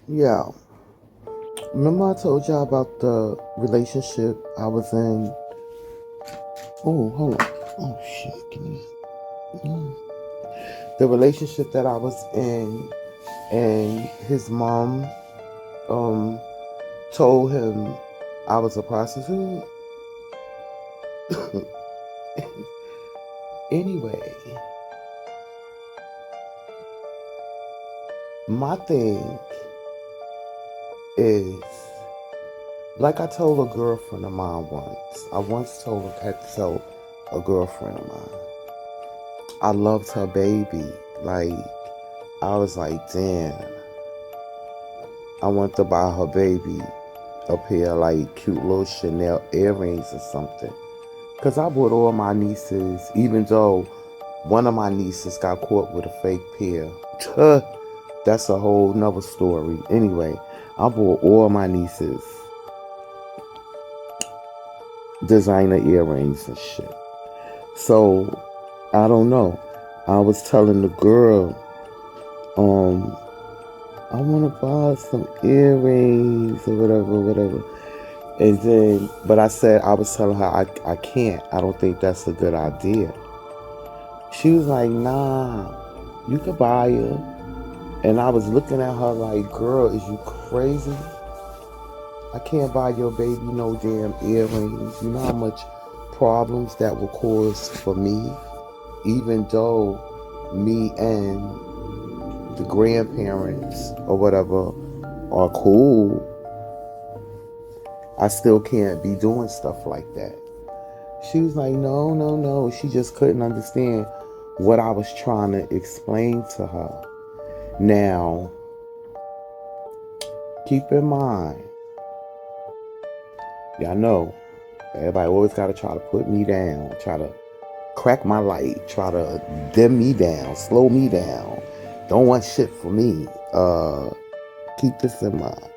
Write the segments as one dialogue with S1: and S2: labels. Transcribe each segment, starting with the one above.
S1: Yeah. Remember I told y'all about the relationship I was in? Oh, hold on. Oh, shit. Give me. The relationship that I was in, and his mom um told him I was a prostitute. Anyway, my thing is, like I told a girlfriend of mine once. I once had to tell a girlfriend of mine. I loved her baby. Like, I was like, damn, I want to buy her baby a pair of like cute little Chanel earrings or something. Cause I bought all my nieces, even though one of my nieces got caught with a fake pair. That's a whole nother story. Anyway, I bought all my nieces designer earrings and shit. So I don't know. I was telling the girl, um, I want to buy some earrings or whatever. And then, but I said, I was telling her, I can't. I don't think that's a good idea. She was like, nah, you could buy it. And I was looking at her like, girl, is you crazy? I can't buy your baby no damn earrings. You know how much problems that will cause for me? Even though me and the grandparents or whatever are cool, I still can't be doing stuff like that. She was like, no, no, no. She just couldn't understand what I was trying to explain to her. Now, keep in mind, y'all know, everybody always got to try to put me down, try to crack my light, try to dim me down, slow me down. Don't want shit for me. Keep this in mind.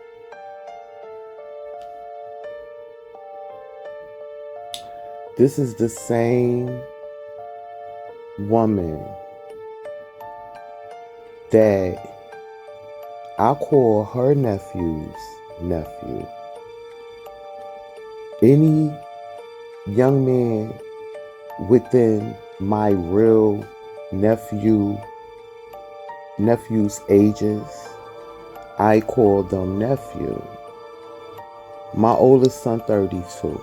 S1: This is the same woman that I call her nephew's nephew. Any young man within my real nephew's ages, I call them nephew. My oldest son 32.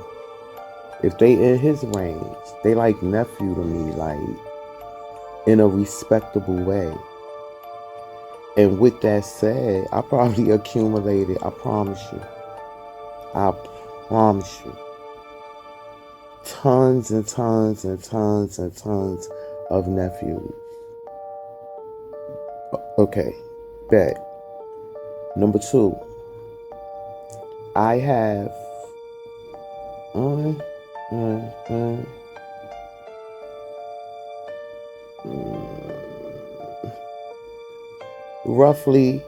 S1: If they in his range, they like nephew to me, like in a respectable way. And with that said, I probably accumulated, I promise you, tons and tons and tons and tons of nephews. Okay, bet. Number two, I have uh, uh, uh, roughly,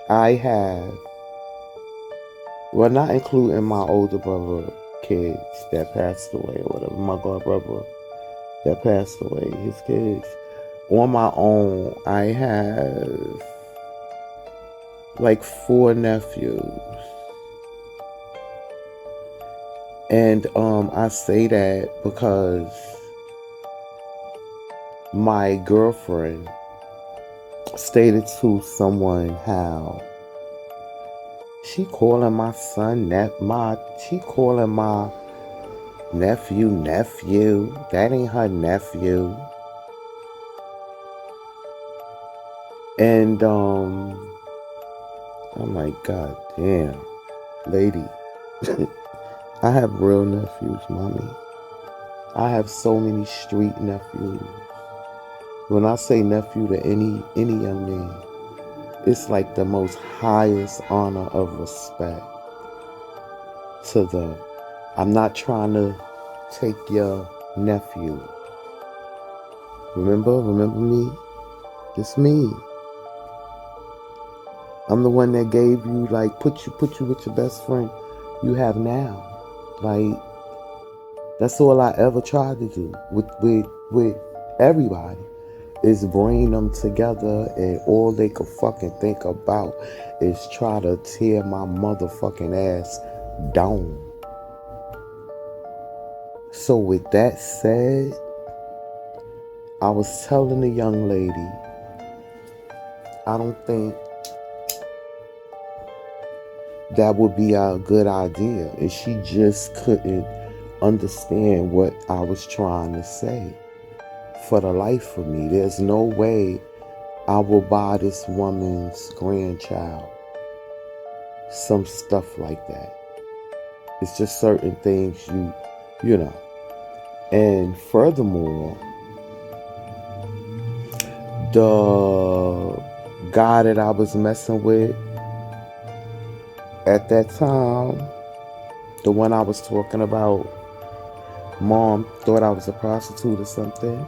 S1: I have, well, not including my older brother kids that passed away or whatever, my god brother that passed away, his kids. On my own, I have like four nephews. And I say that because my girlfriend stated to someone how she calling my son she calling my nephew. That ain't her nephew. And I'm like, God damn, lady. I have real nephews, mommy. I have so many street nephews. When I say nephew to any young man, it's like the most highest honor of respect to them. I'm not trying to take your nephew. Remember me? It's me. I'm the one that gave you, like, put you with your best friend you have now. Like, that's all I ever tried to do with everybody. is bring them together, and all they could fucking think about is try to tear my motherfucking ass down. So with that said, I was telling the young lady, I don't think that would be a good idea. And she just couldn't understand what I was trying to say. For the life of me, there's no way I will buy this woman's grandchild some stuff like that. It's just certain things you know. And furthermore, the guy that I was messing with at that time, the one I was talking about, mom thought I was a prostitute or something.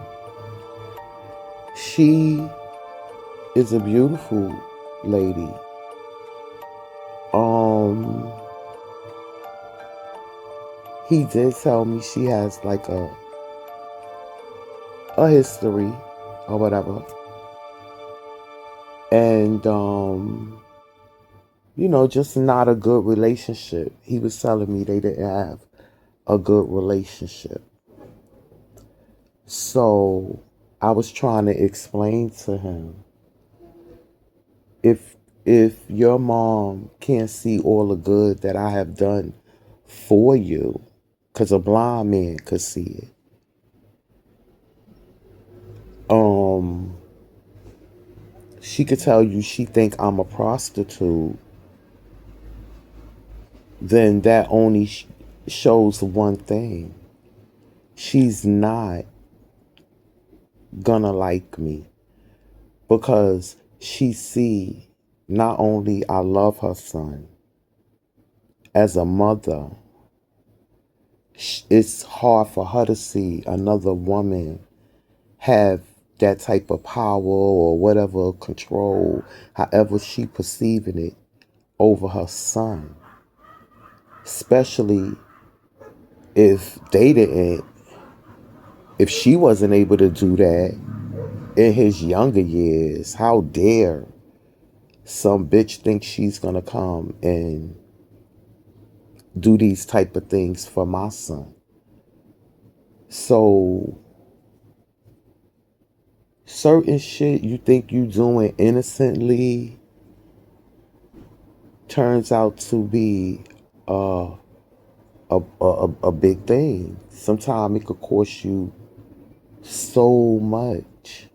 S1: She is a beautiful lady. Um, he did tell me she has like a history or whatever. And just not a good relationship. He was telling me they didn't have a good relationship. So I was trying to explain to him, if your mom can't see all the good that I have done for you, because a blind man could see it. She could tell you she think I'm a prostitute, then that only shows one thing. She's not gonna like me, because she see not only I love her son, as a mother, it's hard for her to see another woman have that type of power or whatever control, however she perceiving it, over her son. Especially if if she wasn't able to do that in his younger years. How dare some bitch think she's gonna come and do these type of things for my son? So certain shit you think you doing innocently turns out to be a big thing. Sometimes it could cost you so much.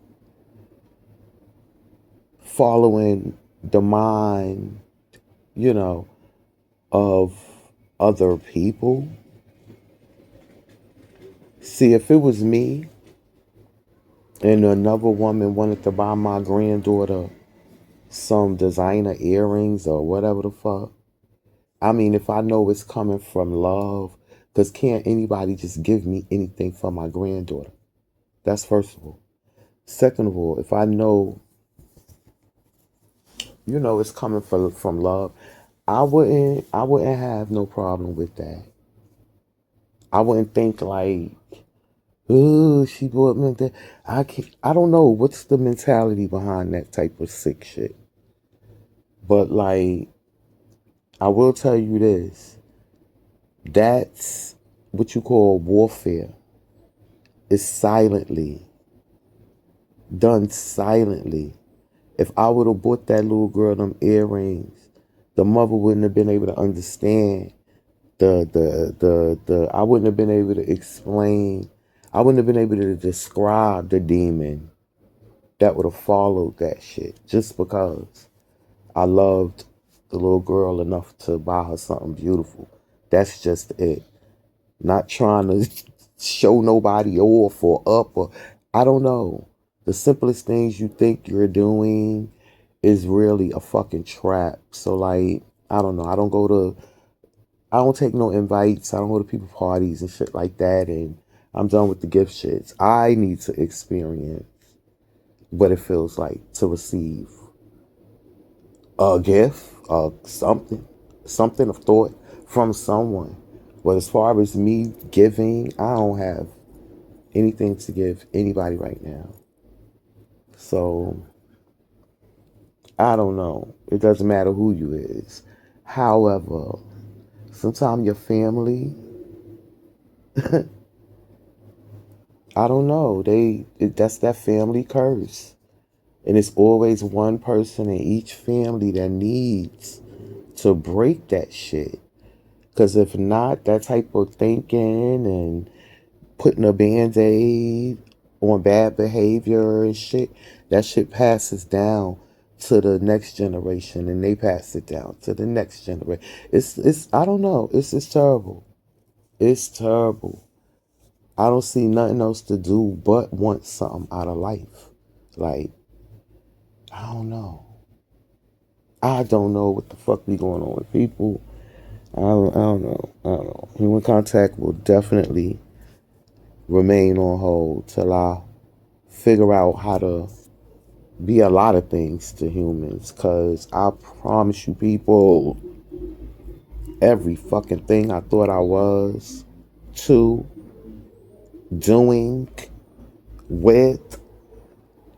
S1: Following the mind, of other people. See, if it was me and another woman wanted to buy my granddaughter some designer earrings or whatever the fuck, I mean, if I know it's coming from love, because can't anybody just give me anything for my granddaughter? That's first of all. Second of all, if I know, it's coming from love, I wouldn't have no problem with that. I wouldn't think like, oh, she bought me that. I don't know what's the mentality behind that type of sick shit. But like, I will tell you this. That's what you call warfare. It's done silently. If I would have bought that little girl them earrings, the mother wouldn't have been able to understand the I wouldn't have been able to explain, I wouldn't have been able to describe the demon that would have followed that shit, just because I loved the little girl enough to buy her something beautiful. That's just it. Not trying to show nobody off or up, or I don't know. The simplest things you think you're doing is really a fucking trap. So like, I don't know. I don't take no invites. I don't go to people parties and shit like that. And I'm done with the gift shits. I need to experience what it feels like to receive a gift, something of thought from someone. But as far as me giving, I don't have anything to give anybody right now. So I don't know. It doesn't matter who you is. However, sometimes your family, I don't know. That's that family curse. And it's always one person in each family that needs to break that shit. Because if not, that type of thinking and putting a band-aid on bad behavior and shit, that shit passes down to the next generation, and they pass it down to the next generation. It's I don't know. It's terrible. It's terrible. I don't see nothing else to do but want something out of life. Like, I don't know. I don't know what the fuck be going on with people. I don't know. I don't know. Human contact will definitely remain on hold till I figure out how to be a lot of things to humans. Cause I promise you people, every fucking thing I thought I was to doing with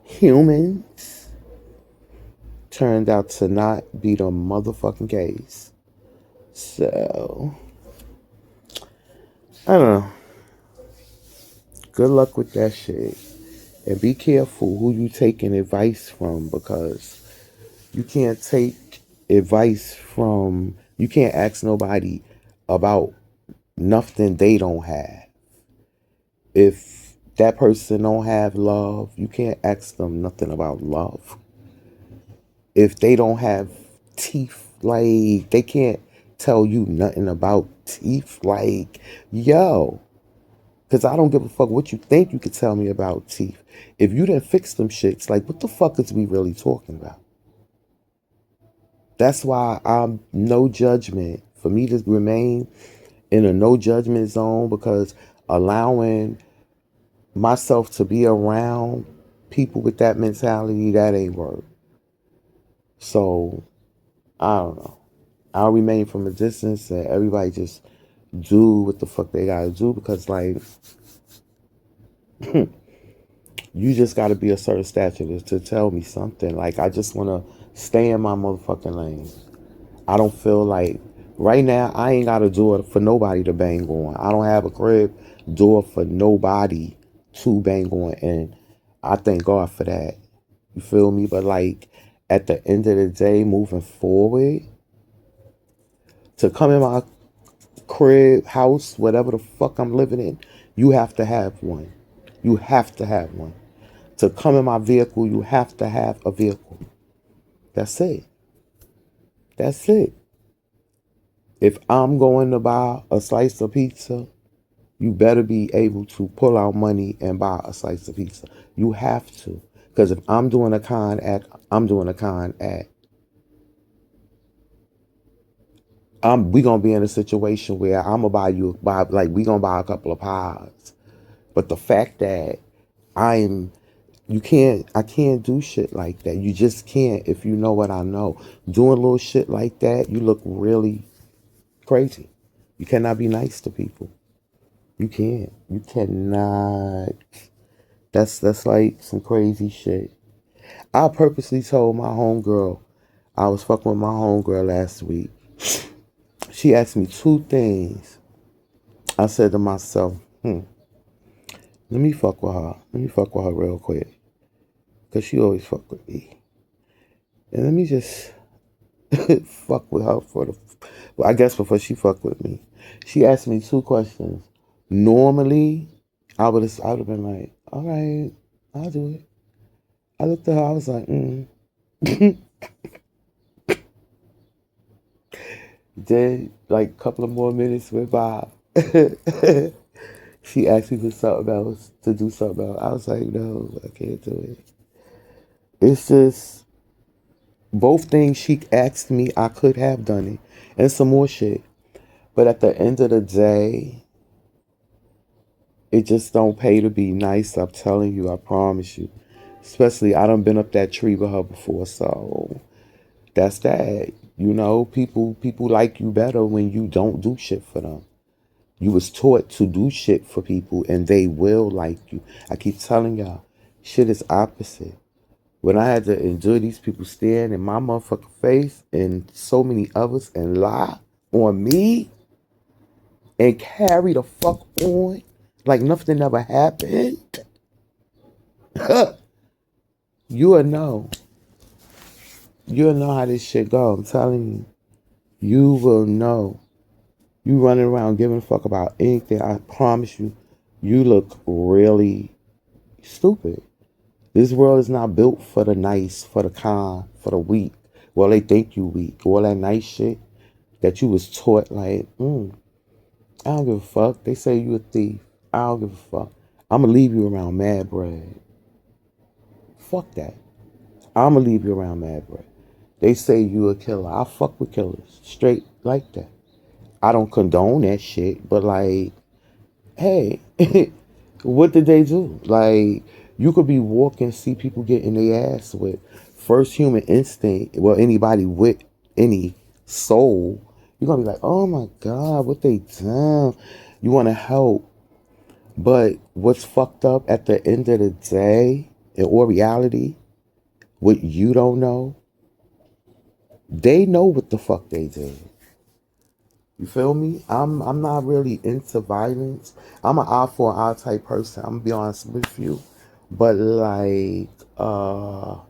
S1: humans turned out to not be the motherfucking case. So, I don't know. Good luck with that shit. And be careful who you taking advice from, because you can't take advice from, you can't ask nobody about nothing they don't have. If that person don't have love, you can't ask them nothing about love. If they don't have teeth, like, they can't tell you nothing about teeth. Like, yo, because I don't give a fuck what you think you could tell me about teeth. If you didn't fix them shits, like, what the fuck is we really talking about? That's why I'm no judgment. For me to remain in a no judgment zone, because allowing myself to be around people with that mentality, that ain't work. So, I don't know. I'll remain from a distance and everybody just do what the fuck they gotta do, because, like, you just gotta be a certain stature to tell me something. Like, I just wanna stay in my motherfucking lane. I don't feel like right now I ain't got a door for nobody to bang on. I don't have a crib door for nobody to bang on, and I thank God for that. You feel me? But, like, at the end of the day, moving forward, to come in my crib, house, whatever the fuck I'm living in, you have to have one. You have to have one. To come in my vehicle, you have to have a vehicle. That's it. That's it. If I'm going to buy a slice of pizza, you better be able to pull out money and buy a slice of pizza. You have to. Because if I'm doing a con act, I'm doing a con act. We gonna be in a situation where I'm gonna we gonna buy a couple of pies. But the fact that I'm I can't do shit like that. You just can't. If you know what I know. Doing little shit like that, you look really crazy. You cannot be nice to people. You can't. You cannot. That's like some crazy shit. I purposely told my homegirl, I was fucking with my homegirl last week. She asked me two things. I said to myself, let me fuck with her. Let me fuck with her real quick. Because she always fuck with me. And let me just fuck with her well, I guess before she fuck with me. She asked me two questions. Normally, I would have been like, all right, I'll do it. I looked at her, I was like, Then, like, a couple of more minutes went by. She asked me for something else, to do something else. I was like, no, I can't do it. It's just, both things she asked me, I could have done it. And some more shit. But at the end of the day, it just don't pay to be nice. I'm telling you, I promise you. Especially, I done been up that tree with her before, so that's that. You know, people like you better when you don't do shit for them. You was taught to do shit for people and they will like you. I keep telling y'all, shit is opposite. When I had to endure these people staring in my motherfucking face and so many others and lie on me and carry the fuck on like nothing ever happened, you will know. You'll know how this shit go. I'm telling you. You will know. You running around giving a fuck about anything. I promise you, you look really stupid. This world is not built for the nice, for the kind, for the weak. Well, they think you weak. All that nice shit that you was taught like, I don't give a fuck. They say you a thief. I don't give a fuck. I'ma leave you around mad bread. Fuck that. I'ma leave you around mad bread. They say you a killer. I fuck with killers. Straight like that. I don't condone that shit, but like, hey, what did they do? Like, you could be walking, see people getting their ass with first human instinct. Well, anybody with any soul, you're gonna be like, oh my God, what they done? You wanna help. But what's fucked up at the end of the day, in all reality, what you don't know, they know what the fuck they did. You feel me? I'm not really into violence. I'm an eye for an eye type person. I'm gonna be honest with you. But like, I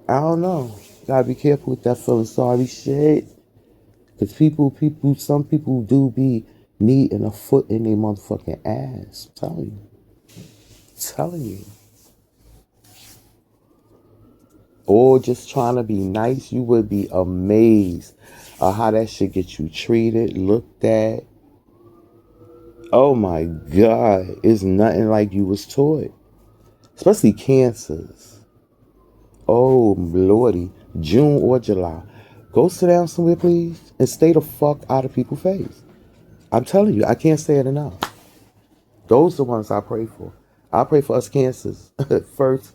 S1: don't know. Gotta be careful with that feeling sorry shit. Cause some people do be needing a foot in their motherfucking ass. I'm telling you. Telling you. Or just trying to be nice, you would be amazed at how that shit get you treated, looked at. Oh my God, it's nothing like you was taught. Especially cancers. Oh lordy, June or July. Go sit down somewhere, please, and stay the fuck out of people's face. I'm telling you, I can't say it enough. Those are the ones I pray for. I pray for us cancers first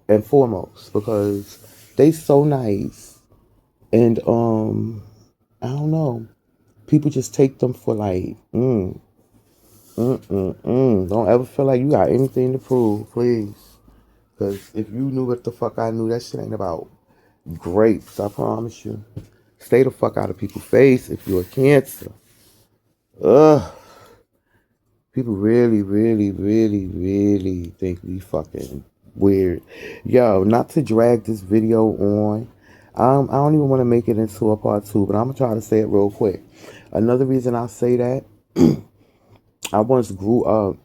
S1: and foremost because they so nice. And I don't know. People just take them for like, Don't ever feel like you got anything to prove, please. Because if you knew what the fuck I knew, that shit ain't about grapes, I promise you. Stay the fuck out of people's face if you're a cancer. Ugh. People really, really, really, really think we fucking weird. Yo, not to drag this video on. I don't even want to make it into a part two, but I'm going to try to say it real quick. Another reason I say that, I once grew up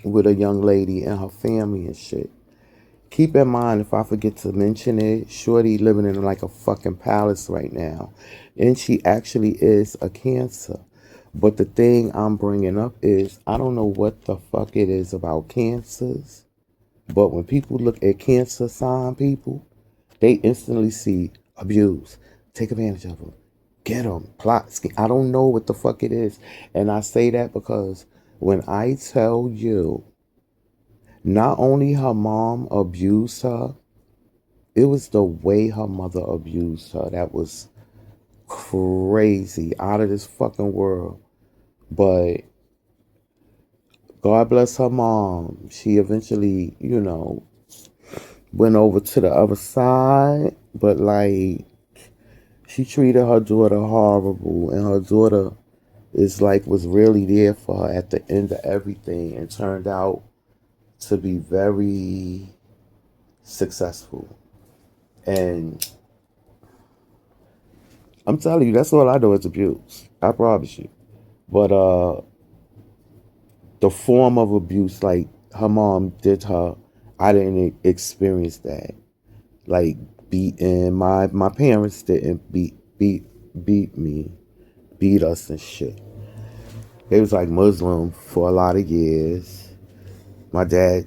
S1: with a young lady and her family and shit. Keep in mind, if I forget to mention it, Shorty living in like a fucking palace right now. And she actually is a cancer. But the thing I'm bringing up is, I don't know what the fuck it is about cancers. But when people look at cancer sign people, they instantly see abuse, take advantage of them, get them, plot, scheme. I don't know what the fuck it is. And I say that because when I tell you, not only her mom abused her, it was the way her mother abused her that was crazy, out of this fucking world. But God bless her mom. She eventually, went over to the other side. But like, she treated her daughter horrible, and her daughter is like was really there for her at the end of everything, and turned out to be very successful. And I'm telling you, that's all I know is abuse. I promise you. But the form of abuse, like her mom did her, I didn't experience that. Like beating my parents didn't beat me, beat us and shit. They was like Muslim for a lot of years. My dad,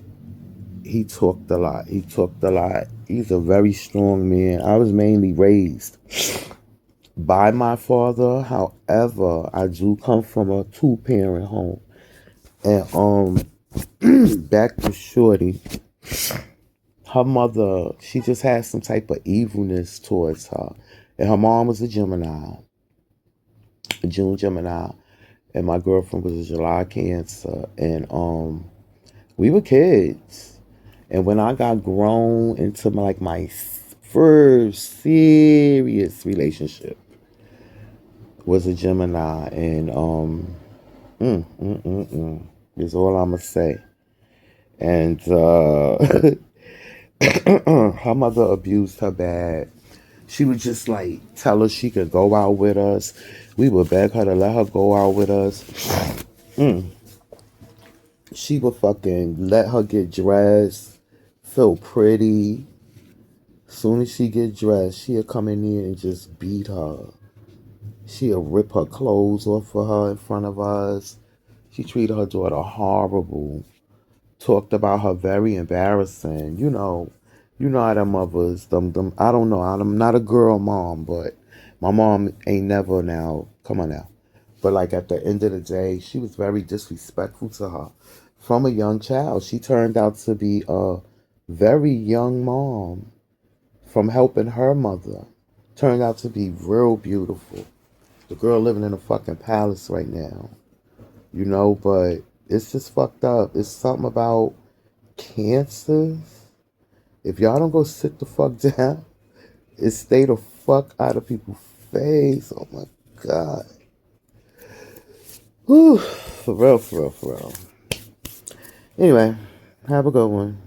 S1: he talked a lot. He talked a lot. He's a very strong man. I was mainly raised by my father. However, I do come from a two-parent home. And back to Shorty, her mother, she just had some type of evilness towards her. And her mom was a Gemini, a June Gemini, and my girlfriend was a July Cancer. And we were kids. And when I got grown into my first serious relationship was a Gemini, and is all I'ma say. And her mother abused her bad. She would just like tell her she could go out with us. We would beg her to let her go out with us. She would fucking let her get dressed, feel pretty. Soon as she get dressed, she'll come in here and just beat her. She'll rip her clothes off of her in front of us. She treated her daughter horrible. Talked about her very embarrassing. You know how them mothers, them. I don't know. I'm not a girl mom, but my mom ain't never now. Come on now. But like at the end of the day, she was very disrespectful to her from a young child. She turned out to be a very young mom from helping her mother. Turned out to be real beautiful. The girl living in a fucking palace right now. But it's just fucked up. It's something about cancers. If y'all don't go sit the fuck down and stay the fuck out of people's face, oh my god. Whew, for real, for real, for real. Anyway, have a good one.